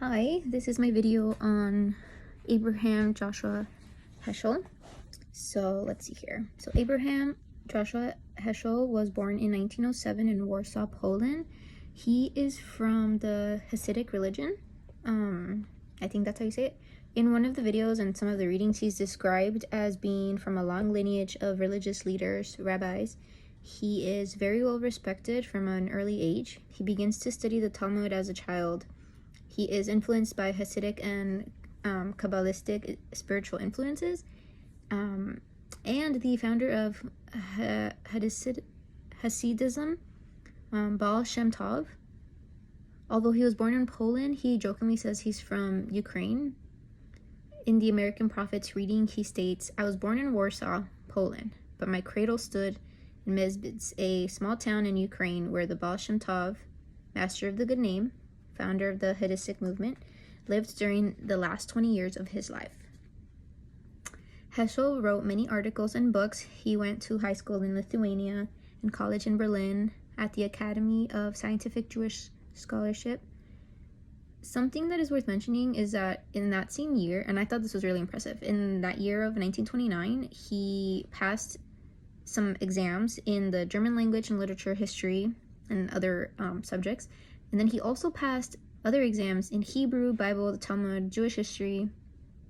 Hi, this is my video on Abraham Joshua Heschel. So let's see here. So Abraham Joshua Heschel was born in 1907 in Warsaw, Poland. He is from the Hasidic religion. I think that's how you say it. In one of the videos and some of the readings, he's described as being from a long lineage of religious leaders, rabbis. He is very well respected from an early age. He begins to study the Talmud as a child. He is influenced by Hasidic and Kabbalistic spiritual influences, and the founder of Hasidism, Baal Shem Tov. Although he was born in Poland, he jokingly says he's from Ukraine. In the American Prophets reading, he states, "I was born in Warsaw, Poland, but my cradle stood in Mezbitz, a small town in Ukraine where the Baal Shem Tov, master of the good name, founder of the Hasidic movement, lived during the last 20 years of his life." Heschel wrote many articles and books. He went to high school in Lithuania and college in Berlin at the Academy of Scientific Jewish Scholarship. Something that is worth mentioning is that in that same year, and I thought this was really impressive, in that year of 1929, he passed some exams in the German language and literature, history, and other subjects. And then he also passed other exams in Hebrew, Bible, the Talmud, Jewish history,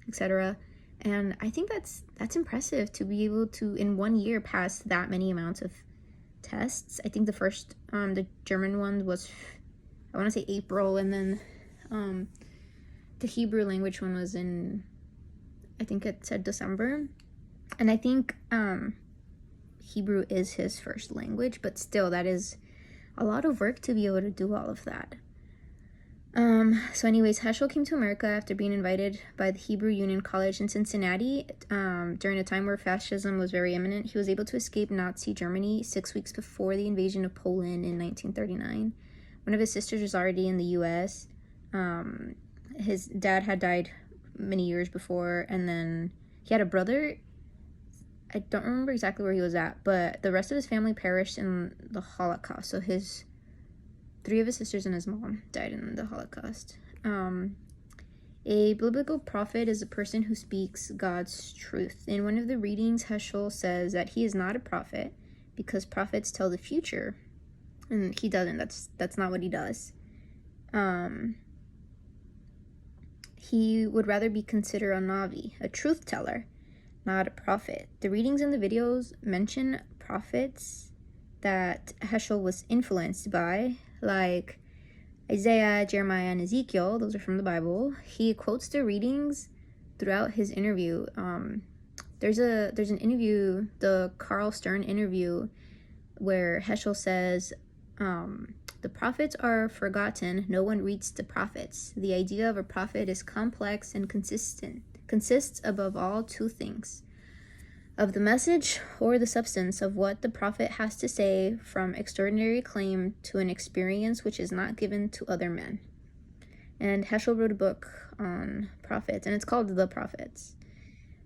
etc. And I think that's impressive to be able to, in 1 year, pass that many amounts of tests. I think the first, the German one was, I want to say April, and then the Hebrew language one was in, I think it said December. And I think Hebrew is his first language, but still, that is a lot of work to be able to do all of that. So anyways, Heschel came to America after being invited by the Hebrew Union College in Cincinnati during a time where fascism was very imminent. He was able to escape Nazi Germany 6 weeks before the invasion of Poland in 1939. One of his sisters was already in the U.S. His dad had died many years before, and then he had a brother. I don't remember exactly where he was at, but the rest of his family perished in the Holocaust. So 3 of his sisters and his mom died in the Holocaust. A biblical prophet is a person who speaks God's truth. In one of the readings, Heschel says that he is not a prophet because prophets tell the future, and he doesn't. That's not what he does. He would rather be considered a navi, a truth teller, not a prophet. The readings and the videos mention prophets that Heschel was influenced by, like Isaiah, Jeremiah, and Ezekiel. Those are from the Bible. He quotes the readings throughout his interview. There's an interview, the Carl Stern interview, where Heschel says, "The prophets are forgotten. No one reads the prophets. The idea of a prophet is complex and consists above all 2 things: of the message or the substance of what the prophet has to say, from extraordinary claim to an experience which is not given to other men." And Heschel wrote a book on prophets, and it's called The Prophets.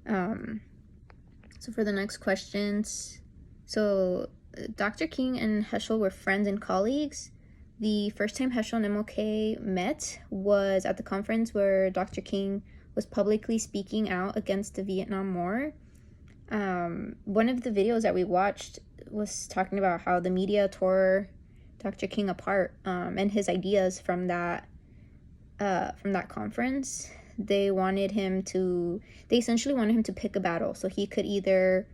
So for the next questions, so Dr. King and Heschel were friends and colleagues. The first time Heschel and MLK met was at the conference where Dr. King was publicly speaking out against the Vietnam War. One of the videos that we watched was talking about how the media tore Dr. King apart, and his ideas from that conference. They essentially wanted him to pick a battle, so he could either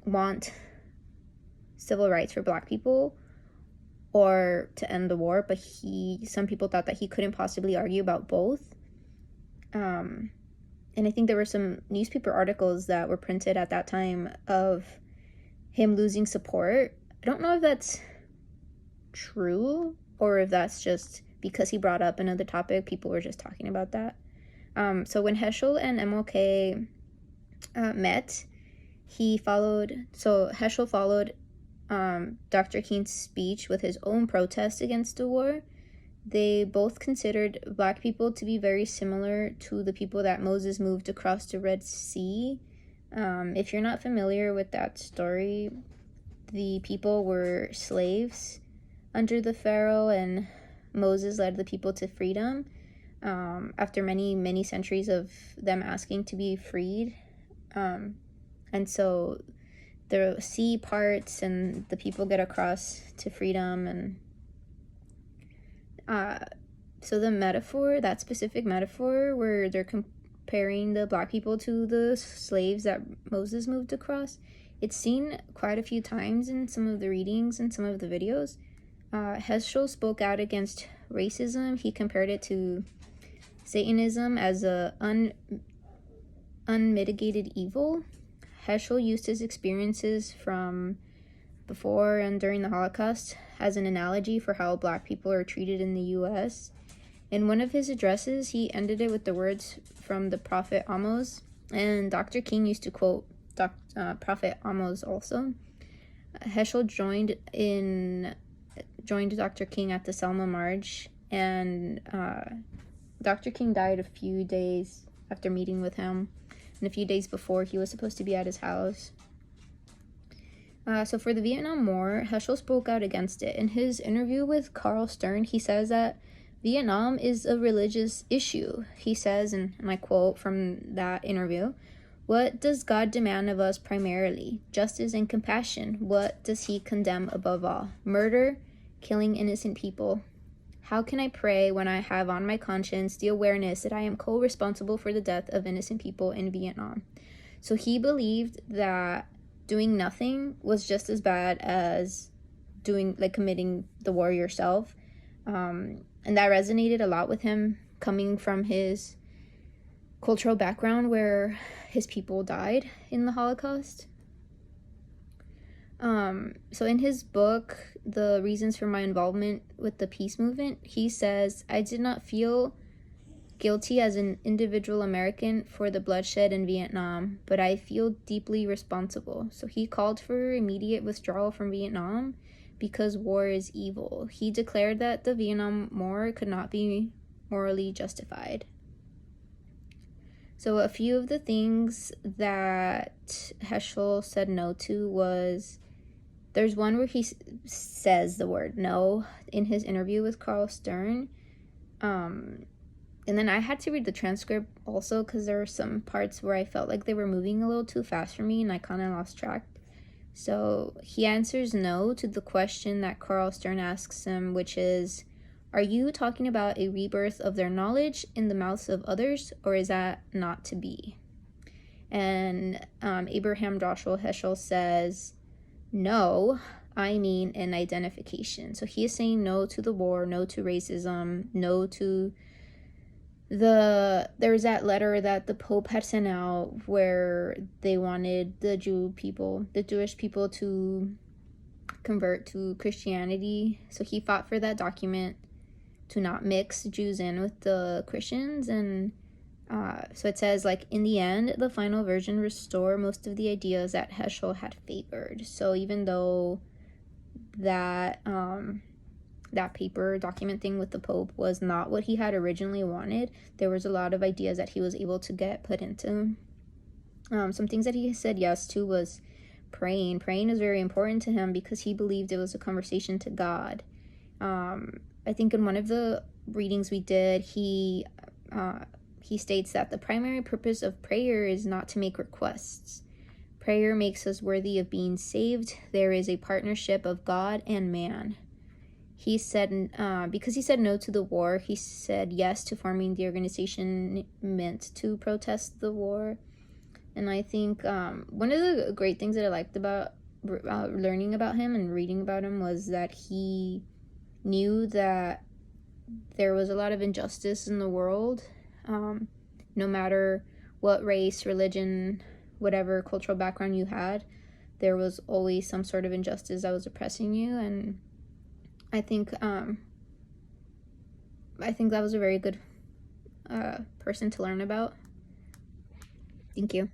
want civil rights for Black people or to end the war, but some people thought that he couldn't possibly argue about both. And I think there were some newspaper articles that were printed at that time of him losing support. I don't know if that's true or if that's just because he brought up another topic, people were just talking about that. So when Heschel and MLK met, Heschel followed Dr. King's speech with his own protest against the war. They both considered Black people to be very similar to the people that Moses moved across the Red Sea. If you're not familiar with that story, the people were slaves under the Pharaoh, and Moses led the people to freedom after many centuries of them asking to be freed. And so the sea parts and the people get across to freedom. And so the metaphor, that specific metaphor where they're comparing the black people to the slaves that Moses moved across, it's seen quite a few times in some of the readings and some of the videos. Heschel spoke out against racism. He compared it to Satanism as a unmitigated evil. Heschel used his experiences from before and during the Holocaust as an analogy for how black people are treated in the U.S. In one of his addresses, he ended it with the words from the prophet Amos, and Dr. King used to quote Prophet Amos also. Heschel joined Dr. King at the Selma March, and Dr. King died a few days after meeting with him, and a few days before he was supposed to be at his house. So for the Vietnam War, Heschel spoke out against it. In his interview with Carl Stern, he says that Vietnam is a religious issue. He says, and I quote from that interview, "What does God demand of us primarily? Justice and compassion. What does he condemn above all? Murder, killing innocent people. How can I pray when I have on my conscience the awareness that I am co-responsible for the death of innocent people in Vietnam?" So he believed that doing nothing was just as bad as committing the war yourself. And that resonated a lot with him, coming from his cultural background where his people died in the Holocaust. So in his book, The Reasons for My Involvement with the Peace Movement, he says, "I did not feel guilty as an individual American for the bloodshed in Vietnam, but I feel deeply responsible." So he called for immediate withdrawal from Vietnam because war is evil. He declared that the Vietnam War could not be morally justified. So a few of the things that Heschel said no to was, there's one where he says the word no in his interview with Carl Stern. And then I had to read the transcript also because there were some parts where I felt like they were moving a little too fast for me and I kind of lost track. So he answers no to the question that Carl Stern asks him, which is, "Are you talking about a rebirth of their knowledge in the mouths of others, or is that not to be?" And Abraham Joshua Heschel says, "No, I mean an identification." So he is saying no to the war, no to racism, no to there's that letter that the Pope had sent out where they wanted the Jewish people to convert to Christianity. So he fought for that document to not mix Jews in with the Christians. And so it says, like, in the end, the final version restore most of the ideas that Heschel had favored. So even though that paper document thing with the Pope was not what he had originally wanted, there was a lot of ideas that he was able to get put into. Some things that he said yes to was praying. Praying is very important to him because he believed it was a conversation to God. I think in one of the readings we did, he states that the primary purpose of prayer is not to make requests. Prayer makes us worthy of being saved. There is a partnership of God and man. He said, because he said no to the war, he said yes to forming the organization meant to protest the war. And I think one of the great things that I liked about learning about him and reading about him was that he knew that there was a lot of injustice in the world, no matter what race, religion, whatever cultural background you had, there was always some sort of injustice that was oppressing you. And I think that was a very good person to learn about. Thank you.